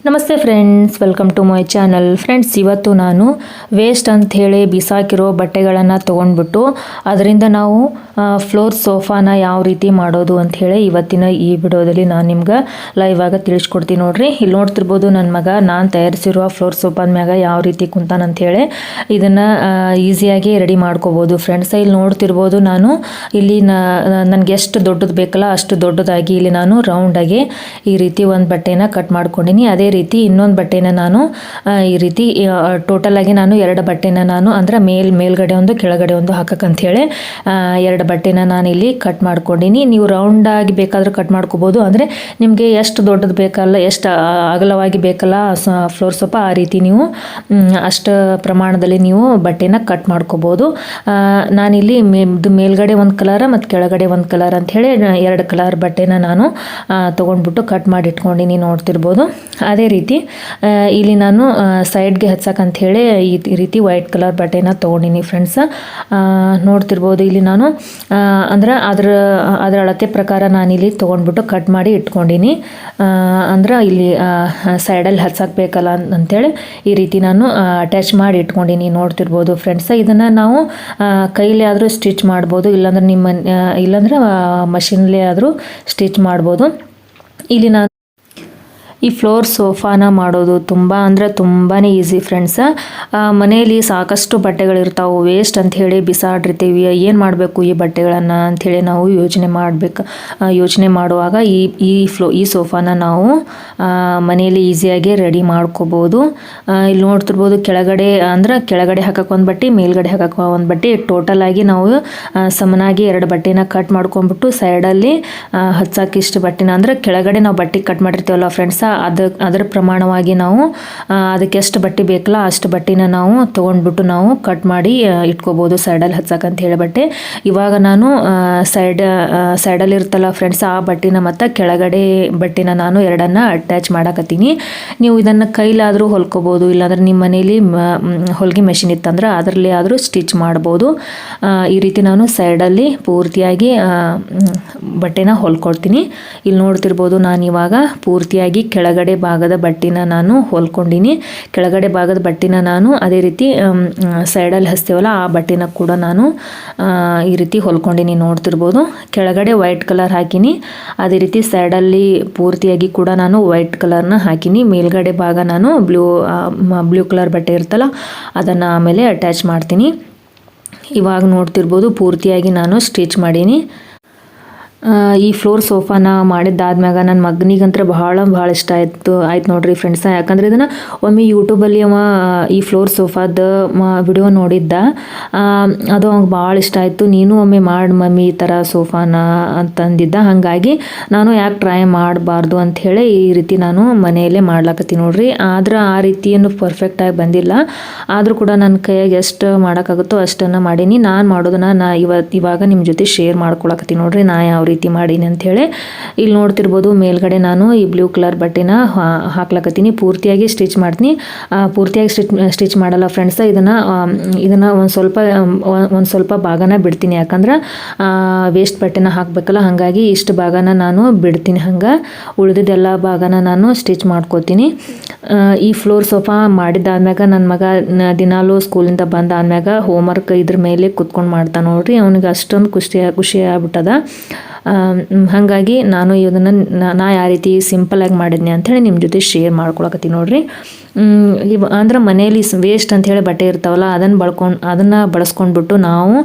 ನಮಸ್ತೆ friends, welcome to my channel. Friends, ಇವತ್ತು ನಾನು ವೇಸ್ಟ್ ಅಂತ ಹೇಳಿ ಬಿಸಾಕಿರೋ ಬಟ್ಟೆಗಳನ್ನು ತೊಗೊಂಡ್ಬಿಟ್ಟು ಅದರಿಂದ ನಾವು ಫ್ಲೋರ್ ಸೋಫಾನ ಯಾವ ರೀತಿ ಮಾಡೋದು ಅಂತ ಹೇಳಿ ಇವತ್ತಿನ ಈ ವಿಡಿಯೋದಲ್ಲಿ ನಾನು ನಿಮ್ಗೆ ಲೈವ್ ಆಗಿ ತಿಳಿಸ್ಕೊಡ್ತೀನಿ. ನೋಡ್ರಿ, ಇಲ್ಲಿ ನೋಡ್ತಿರ್ಬೋದು ನನ್ನ ಮಗ ನಾನು ತಯಾರಿಸಿರುವ ಫ್ಲೋರ್ ಸೋಫಾದ ಮ್ಯಾಗ ಯಾವ ರೀತಿ ಕುಂತಾನಂತ ಹೇಳಿ ಇದನ್ನು ಈಸಿಯಾಗಿ ರೆಡಿ ಮಾಡ್ಕೋಬೋದು. ಫ್ರೆಂಡ್ಸ್, ಇಲ್ಲಿ ನೋಡ್ತಿರ್ಬೋದು ನಾನು ಇಲ್ಲಿ ನನಗೆ ಎಷ್ಟು ದೊಡ್ಡದು ಬೇಕಲ್ಲ ಅಷ್ಟು ದೊಡ್ಡದಾಗಿ ಇಲ್ಲಿ ನಾನು ರೌಂಡಾಗಿ ಈ ರೀತಿ ಒಂದು ಬಟ್ಟೆನ ಕಟ್ ಮಾಡ್ಕೊಂಡಿನಿ. ಅದೇ ರೀತಿ ಇನ್ನೊಂದು ಬಟ್ಟೆನ ನಾನು ಈ ರೀತಿ ಟೋಟಲ್ ಆಗಿ ನಾನು ಎರಡು ಬಟ್ಟೆನ ನಾನು ಅಂದ್ರೆ ಮೇಲ್ಗಡೆ ಒಂದು ಕೆಳಗಡೆ ಒಂದು ಹಾಕಕ್ಕಂತ ಹೇಳಿ ಎರಡು ಬಟ್ಟೆನ ನಾನು ಇಲ್ಲಿ ಕಟ್ ಮಾಡ್ಕೊಂಡಿನಿ. ನೀವು ರೌಂಡ್ ಆಗಿ ಬೇಕಾದ್ರೆ ಕಟ್ ಮಾಡ್ಕೋಬಹುದು. ಅಂದ್ರೆ ನಿಮಗೆ ಎಷ್ಟು ದೊಡ್ಡದು ಬೇಕಲ್ಲ, ಎಷ್ಟು ಅಗಲವಾಗಿ ಬೇಕಲ್ಲ ಫ್ಲೋರ್ ಸೋಫಾ, ಆ ರೀತಿ ನೀವು ಅಷ್ಟು ಪ್ರಮಾಣದಲ್ಲಿ ನೀವು ಬಟ್ಟೆನ ಕಟ್ ಮಾಡ್ಕೋಬಹುದು. ನಾನಿಲ್ಲಿ ಮೇಲ್ಗಡೆ ಒಂದು ಕಲರ್ ಮತ್ತು ಕೆಳಗಡೆ ಒಂದು ಕಲರ್ ಅಂತ ಹೇಳಿ ಎರಡು ಕಲರ್ ಬಟ್ಟೆನ ನಾನು ತೊಗೊಂಡ್ಬಿಟ್ಟು ಕಟ್ ಮಾಡಿ ಇಟ್ಕೊಂಡಿನಿ. ನೋಡ್ತಿರ್ಬೋದು. ಅದೇ ರೀತಿ ಇಲ್ಲಿ ನಾನು ಸೈಡ್ಗೆ ಹಚ್ಚಕ್ಕಂತ ಹೇಳಿ ಈ ರೀತಿ ವೈಟ್ ಕಲರ್ ಬಟ್ಟೆನ ತೊಗೊಂಡಿನಿ. ಫ್ರೆಂಡ್ಸ್, ನೋಡ್ತಿರ್ಬೋದು ಇಲ್ಲಿ ನಾನು ಅಂದ್ರೆ ಅದರ ಅಳತೆ ಪ್ರಕಾರ ನಾನಿಲ್ಲಿ ತೊಗೊಂಡ್ಬಿಟ್ಟು ಕಟ್ ಮಾಡಿ ಇಟ್ಕೊಂಡಿನಿ. ಅಂದ್ರೆ ಇಲ್ಲಿ ಸೈಡಲ್ಲಿ ಹಚ್ಚಕ್ಕೆ ಬೇಕಲ್ಲ ಅಂಥೇಳಿ ಈ ರೀತಿ ನಾನು ಅಟ್ಯಾಚ್ ಮಾಡಿ ಇಟ್ಕೊಂಡಿನಿ. ನೋಡ್ತಿರ್ಬೋದು ಫ್ರೆಂಡ್ಸ್, ಇದನ್ನು ನಾವು ಕೈಲಿ ಆದರೂ ಸ್ಟಿಚ್ ಮಾಡ್ಬೋದು, ಇಲ್ಲಾಂದ್ರೆ ಮಷಿನ್ಲೇ ಆದರೂ ಸ್ಟಿಚ್ ಮಾಡ್ಬೋದು. ಇಲ್ಲಿ ನಾನು ಈ ಫ್ಲೋರ್ ಸೋಫಾನ ಮಾಡೋದು ತುಂಬ ಈಸಿ ಫ್ರೆಂಡ್ಸ್. ಮನೆಯಲ್ಲಿ ಸಾಕಷ್ಟು ಬಟ್ಟೆಗಳಿರ್ತಾವೆ, ವೇಸ್ಟ್ ಅಂತ ಹೇಳಿ ಬಿಸಾಡಿರ್ತೀವಿ. ಏನು ಮಾಡಬೇಕು ಈ ಬಟ್ಟೆಗಳನ್ನು ಅಂಥೇಳಿ ನಾವು ಯೋಚನೆ ಮಾಡುವಾಗ ಈ ಸೋಫಾನ ನಾವು ಮನೆಯಲ್ಲಿ ಈಸಿಯಾಗಿ ರೆಡಿ ಮಾಡ್ಕೋಬೋದು. ಇಲ್ಲಿ ನೋಡ್ತಿರ್ಬೋದು, ಕೆಳಗಡೆ ಹಾಕಕ್ಕೆ ಒಂದು ಬಟ್ಟೆ, ಮೇಲ್ಗಡೆ ಹಾಕಕ್ಕೆ ಒಂದು ಬಟ್ಟೆ, ಟೋಟಲ್ ಆಗಿ ನಾವು ಸಮನಾಗಿ ಎರಡು ಬಟ್ಟೆನ ಕಟ್ ಮಾಡ್ಕೊಂಡ್ಬಿಟ್ಟು ಸೈಡಲ್ಲಿ ಹಚ್ಚಕ್ಕೆ ಇಷ್ಟು ಬಟ್ಟೆನ ಅಂದ್ರೆ ಕೆಳಗಡೆ ನಾವು ಬಟ್ಟೆ ಕಟ್ ಮಾಡಿರ್ತೀವಲ್ಲ ಫ್ರೆಂಡ್ಸ್, ಅದರ ಪ್ರಮಾಣವಾಗಿ ನಾವು ಅದಕ್ಕೆ ಎಷ್ಟು ಬಟ್ಟೆ ಬೇಕಲ್ಲ ಅಷ್ಟು ಬಟ್ಟೆನ ನಾವು ತೊಗೊಂಡ್ಬಿಟ್ಟು ನಾವು ಕಟ್ ಮಾಡಿ ಇಟ್ಕೋಬೋದು ಸೈಡಲ್ಲಿ ಹಚ್ಚಕ್ಕಂತ ಹೇಳಿ ಬಟ್ಟೆ. ಇವಾಗ ನಾನು ಸೈಡಲ್ಲಿ ಇರ್ತಲ್ಲ ಫ್ರೆಂಡ್ಸ್, ಆ ಬಟ್ಟೆನ ಮತ್ತು ಕೆಳಗಡೆ ಬಟ್ಟೆನ ನಾನು ಎರಡನ್ನ ಅಟ್ಯಾಚ್ ಮಾಡಕತ್ತೀನಿ. ನೀವು ಇದನ್ನು ಕೈಲಾದರೂ ಹೊಲ್ಕೋಬೋದು, ಇಲ್ಲಾಂದ್ರೆ ನಿಮ್ಮ ಮನೇಲಿ ಹೊಲಿಗೆ ಮೆಷಿನ್ ಇತ್ತಂದ್ರೆ ಅದರಲ್ಲಿ ಆದರೂ ಸ್ಟಿಚ್ ಮಾಡ್ಬೋದು. ಈ ರೀತಿ ನಾನು ಸೈಡಲ್ಲಿ ಪೂರ್ತಿಯಾಗಿ ಬಟ್ಟೆನ ಹೊಲ್ಕೊಳ್ತೀನಿ. ಇಲ್ಲಿ ನೋಡ್ತಿರ್ಬೋದು, ನಾನು ಇವಾಗ ಪೂರ್ತಿಯಾಗಿ ಕೆಳಗಡೆ ಭಾಗದ ಬಟ್ಟೆನ ನಾನು ಹೊಲ್ಕೊಂಡಿನಿ. ಕೆಳಗಡೆ ಭಾಗದ ಬಟ್ಟೆನ ನಾನು ಅದೇ ರೀತಿ ಸೈಡಲ್ಲಿ ಹಚ್ತೇವಲ್ಲ ಆ ಬಟ್ಟೆನ ಕೂಡ ನಾನು ಈ ರೀತಿ ಹೊಲ್ಕೊಂಡಿನಿ. ನೋಡ್ತಿರ್ಬೋದು, ಕೆಳಗಡೆ ವೈಟ್ ಕಲರ್ ಹಾಕಿನಿ, ಅದೇ ರೀತಿ ಸೈಡಲ್ಲಿ ಪೂರ್ತಿಯಾಗಿ ಕೂಡ ನಾನು ವೈಟ್ ಕಲರ್ನ ಹಾಕಿನಿ. ಮೇಲ್ಗಡೆ ಭಾಗ ನಾನು ಬ್ಲೂ ಕಲರ್ ಬಟ್ಟೆ ಇರ್ತಲ್ಲ ಅದನ್ನು ಆಮೇಲೆ ಅಟ್ಯಾಚ್ ಮಾಡ್ತೀನಿ. ಇವಾಗ ನೋಡ್ತಿರ್ಬೋದು, ಪೂರ್ತಿಯಾಗಿ ನಾನು ಸ್ಟಿಚ್ ಮಾಡೀನಿ. ಈ ಫ್ಲೋರ್ ಸೋಫಾನ ಮಾಡಿದ್ದಾದ್ಮ್ಯಾಗ ನನ್ನ ಮಗನಿಗಂತ್ರ ಭಾಳ ಇಷ್ಟ ಆಯ್ತು ನೋಡ್ರಿ ಫ್ರೆಂಡ್ಸ್. ಯಾಕಂದ್ರೆ ಇದನ್ನು ಒಮ್ಮೆ ಯೂಟ್ಯೂಬಲ್ಲಿ ಈ ಫ್ಲೋರ್ ಸೋಫಾದ ವಿಡಿಯೋ ನೋಡಿದ್ದ, ಅದು ಅವ್ನಿಗೆ ಭಾಳ ಇಷ್ಟ ಆಯಿತು. ನೀನು ಒಮ್ಮೆ ಮಾಡಿ ಮಮ್ಮಿ ಈ ಥರ ಸೋಫಾನ ಅಂತಂದಿದ್ದ. ಹಾಗಾಗಿ ನಾನು ಯಾಕೆ ಟ್ರೈ ಮಾಡಬಾರ್ದು ಅಂಥೇಳಿ ಈ ರೀತಿ ನಾನು ಮನೆಯಲ್ಲೇ ಮಾಡ್ಲಾಕತ್ತೀನಿ ನೋಡ್ರಿ. ಆದ್ರೆ ಆ ರೀತಿಯನ್ನು ಪರ್ಫೆಕ್ಟಾಗಿ ಬಂದಿಲ್ಲ, ಆದರೂ ಕೂಡ ನನ್ನ ಕೈಯಾಗಿ ಎಷ್ಟು ಮಾಡೋಕ್ಕಾಗುತ್ತೋ ಅಷ್ಟನ್ನು ಮಾಡೀನಿ. ನಾನು ಮಾಡೋದನ್ನ ಇವಾಗ ನಿಮ್ಮ ಜೊತೆ ಶೇರ್ ಮಾಡ್ಕೊಳಕತ್ತೀನಿ ನೋಡ್ರಿ, ನಾ ಯಾವ ರೀತಿ ಮಾಡೀನಿ ಅಂಥೇಳಿ. ಇಲ್ಲಿ ನೋಡ್ತಿರ್ಬೋದು, ಮೇಲ್ಗಡೆ ನಾನು ಈ ಬ್ಲೂ ಕಲರ್ ಬಟ್ಟೆನ ಹಾಕ್ಲಕತ್ತೀನಿ. ಪೂರ್ತಿಯಾಗಿ ಸ್ಟಿಚ್ ಮಾಡ್ತೀನಿ. ಪೂರ್ತಿಯಾಗಿ ಸ್ಟಿಚ್ ಮಾಡಲ್ಲ ಫ್ರೆಂಡ್ಸ್, ಇದನ್ನು ಒಂದು ಸ್ವಲ್ಪ ಭಾಗನ ಬಿಡ್ತೀನಿ. ಯಾಕಂದ್ರೆ ವೇಸ್ಟ್ ಬಟ್ಟೆನ ಹಾಕಬೇಕಲ್ಲ, ಹಾಗಾಗಿ ಇಷ್ಟು ಭಾಗನ ನಾನು ಬಿಡ್ತೀನಿ. ಹಂಗೆ ಉಳಿದಿದ್ದೆಲ್ಲ ಭಾಗನ ನಾನು ಸ್ಟಿಚ್ ಮಾಡ್ಕೋತೀನಿ. ಈ ಫ್ಲೋರ್ ಸೋಫಾ ಮಾಡಿದ್ದಾದ್ಮ್ಯಾಗ ನನ್ನ ಮಗ ದಿನಾಲೂ ಸ್ಕೂಲಿಂದ ಬಂದಾದ್ಮ್ಯಾಗ ಹೋಮ್ವರ್ಕ್ ಇದ್ರ ಮೇಲೆ ಕುತ್ಕೊಂಡು ಮಾಡ್ತಾನೆ ನೋಡ್ರಿ. ಅವನಿಗೆ ಅಷ್ಟೊಂದು ಖುಷಿ ಆಗ್ಬಿಟ್ಟದ. ಹಾಗಾಗಿ ನಾನು ಇದನ್ನು ನಾ ಯಾವ ರೀತಿ ಸಿಂಪಲಾಗಿ ಮಾಡಿದ್ನಿ ಅಂಥೇಳಿ ನಿಮ್ಮ ಜೊತೆ ಶೇರ್ ಮಾಡ್ಕೊಳಕತ್ತೀನಿ ನೋಡ್ರಿ. ಅಂದ್ರೆ ಮನೇಲಿ ವೇಸ್ಟ್ ಅಂಥೇಳಿ ಬಟ್ಟೆ ಇರ್ತಾವಲ್ಲ ಅದನ್ನು ಬಳಸ್ಕೊಂಡ್ಬಿಟ್ಟು ನಾವು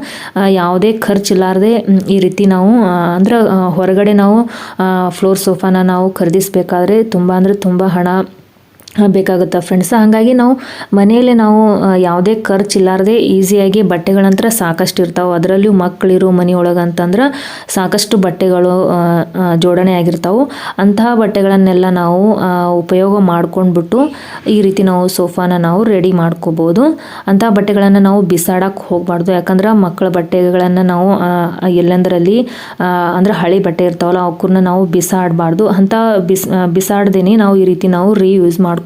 ಯಾವುದೇ ಖರ್ಚಿಲ್ಲಾರ್ದೆ ಈ ರೀತಿ ನಾವು ಅಂದ್ರೆ ಹೊರಗಡೆ ನಾವು ಫ್ಲೋರ್ ಸೋಫಾನ ನಾವು ಖರೀದಿಸಬೇಕಾದ್ರೆ ತುಂಬ ಹಣ ಬೇಕಾಗುತ್ತೆ ಫ್ರೆಂಡ್ಸ್. ಹಾಗಾಗಿ ನಾವು ಮನೆಯಲ್ಲೇ ನಾವು ಯಾವುದೇ ಖರ್ಚಿಲ್ಲಾರ್ದೆ ಈಸಿಯಾಗಿ ಬಟ್ಟೆಗಳಂತ್ರ ಸಾಕಷ್ಟು ಇರ್ತಾವೆ. ಅದರಲ್ಲಿಯೂ ಮಕ್ಕಳಿರೋ ಮನೆಯೊಳಗೆ ಅಂತಂದ್ರೆ ಸಾಕಷ್ಟು ಬಟ್ಟೆಗಳು ಜೋಡಣೆ ಆಗಿರ್ತಾವೆ. ಅಂತಹ ಬಟ್ಟೆಗಳನ್ನೆಲ್ಲ ನಾವು ಉಪಯೋಗ ಮಾಡ್ಕೊಂಡ್ಬಿಟ್ಟು ಈ ರೀತಿ ನಾವು ಸೋಫಾನ ನಾವು ರೆಡಿ ಮಾಡ್ಕೋಬೋದು. ಅಂತಹ ಬಟ್ಟೆಗಳನ್ನು ನಾವು ಬಿಸಾಡಕ್ಕೆ ಹೋಗಬಾರ್ದು. ಯಾಕಂದ್ರೆ ಮಕ್ಕಳ ಬಟ್ಟೆಗಳನ್ನು ನಾವು ಎಲ್ಲೆಂದರಲ್ಲಿ ಅಂದ್ರೆ ಹಳೆ ಬಟ್ಟೆ ಇರ್ತಾವಲ್ಲ ಅವಕ್ಕನ್ನ ನಾವು ಬಿಸಾಡಬಾರ್ದು. ಅಂತ ಬಿಸಾಡ್ದೇನೆ ನಾವು ಈ ರೀತಿ ನಾವು ರೀಯೂಸ್ ಮಾಡ್ಕೋಬೋದು.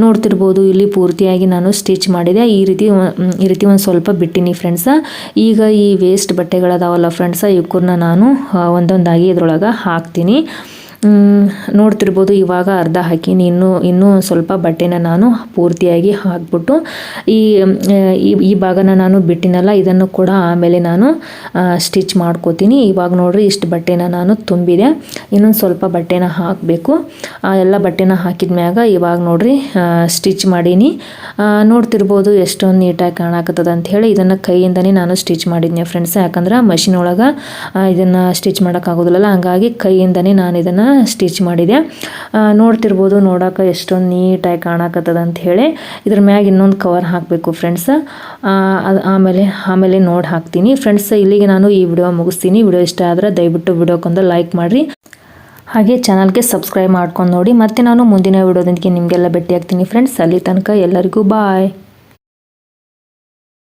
ನೋಡ್ತಿರ್ಬೋದು, ಇಲ್ಲಿ ಪೂರ್ತಿಯಾಗಿ ನಾನು ಸ್ಟಿಚ್ ಮಾಡಿದೆ. ಈ ರೀತಿ ಒಂದು ಸ್ವಲ್ಪ ಬಿಟ್ಟಿನಿ ಫ್ರೆಂಡ್ಸ. ಈಗ ಈ ವೇಸ್ಟ್ ಬಟ್ಟೆಗಳದಾವಲ್ಲ ಫ್ರೆಂಡ್ಸ, ಇವಕ್ಕನ್ನ ನಾನು ಒಂದೊಂದಾಗಿ ಇದ್ರೊಳಗೆ ಹಾಕ್ತೀನಿ. ನೋಡ್ತಿರ್ಬೋದು ಇವಾಗ ಅರ್ಧ ಹಾಕೀನಿ, ಇನ್ನೂ ಸ್ವಲ್ಪ ಬಟ್ಟೆನ ನಾನು ಪೂರ್ತಿಯಾಗಿ ಹಾಕ್ಬಿಟ್ಟು ಈ ಭಾಗನ ನಾನು ಬಿಟ್ಟಿನಲ್ಲ, ಇದನ್ನು ಕೂಡ ಆಮೇಲೆ ನಾನು ಸ್ಟಿಚ್ ಮಾಡ್ಕೋತೀನಿ. ಇವಾಗ ನೋಡ್ರಿ ಇಷ್ಟು ಬಟ್ಟೆನ ನಾನು ತುಂಬಿದೆ, ಇನ್ನೊಂದು ಸ್ವಲ್ಪ ಬಟ್ಟೆನ ಹಾಕಬೇಕು. ಎಲ್ಲ ಬಟ್ಟೆನ ಹಾಕಿದ ಮ್ಯಾಗ ಇವಾಗ ನೋಡ್ರಿ ಸ್ಟಿಚ್ ಮಾಡೀನಿ. ನೋಡ್ತಿರ್ಬೋದು ಎಷ್ಟೊಂದು ನೀಟಾಗಿ ಕಾಣಕತ್ತದ ಅಂತ ಹೇಳಿ. ಇದನ್ನು ಕೈಯಿಂದನೇ ನಾನು ಸ್ಟಿಚ್ ಮಾಡಿದ್ನಿ ಫ್ರೆಂಡ್ಸ್, ಯಾಕಂದ್ರೆ ಮಷಿನ್ ಒಳಗೆ ಇದನ್ನು ಸ್ಟಿಚ್ ಮಾಡೋಕ್ಕಾಗೋದಿಲ್ಲಲ್ಲ, ಹಂಗಾಗಿ ಕೈಯಿಂದನೇ ನಾನು ಇದನ್ನು ಸ್ಟಿಚ್ ಮಾಡಿದೆ. ನೋಡ್ತಿರ್ಬೋದು ನೋಡೋಕೆ ಎಷ್ಟೊಂದು ನೀಟಾಗಿ ಕಾಣಕತ್ತದ ಅಂತ ಹೇಳಿ. ಇದ್ರ ಮ್ಯಾಗ ಇನ್ನೊಂದು ಕವರ್ ಹಾಕಬೇಕು ಫ್ರೆಂಡ್ಸ್, ಆಮೇಲೆ ನೋಡಿ ಹಾಕ್ತೀನಿ ಫ್ರೆಂಡ್ಸ್. ಇಲ್ಲಿಗೆ ನಾನು ಈ ವಿಡಿಯೋ ಮುಗಿಸ್ತೀನಿ. ವಿಡಿಯೋ ಇಷ್ಟ ಆದರೆ ದಯವಿಟ್ಟು ವಿಡಿಯೋಕ್ಕೊಂದು ಲೈಕ್ ಮಾಡಿರಿ, ಹಾಗೆ ಚಾನಲ್ಗೆ ಸಬ್ಸ್ಕ್ರೈಬ್ ಮಾಡ್ಕೊಂಡು ನೋಡಿ. ಮತ್ತೆ ನಾನು ಮುಂದಿನ ವಿಡಿಯೋದೊಂದಿಗೆ ನಿಮಗೆಲ್ಲ ಭೇಟಿ ಆಗ್ತೀನಿ ಫ್ರೆಂಡ್ಸ್. ಅಲ್ಲಿ ತನಕ ಎಲ್ಲರಿಗೂ ಬಾಯ್.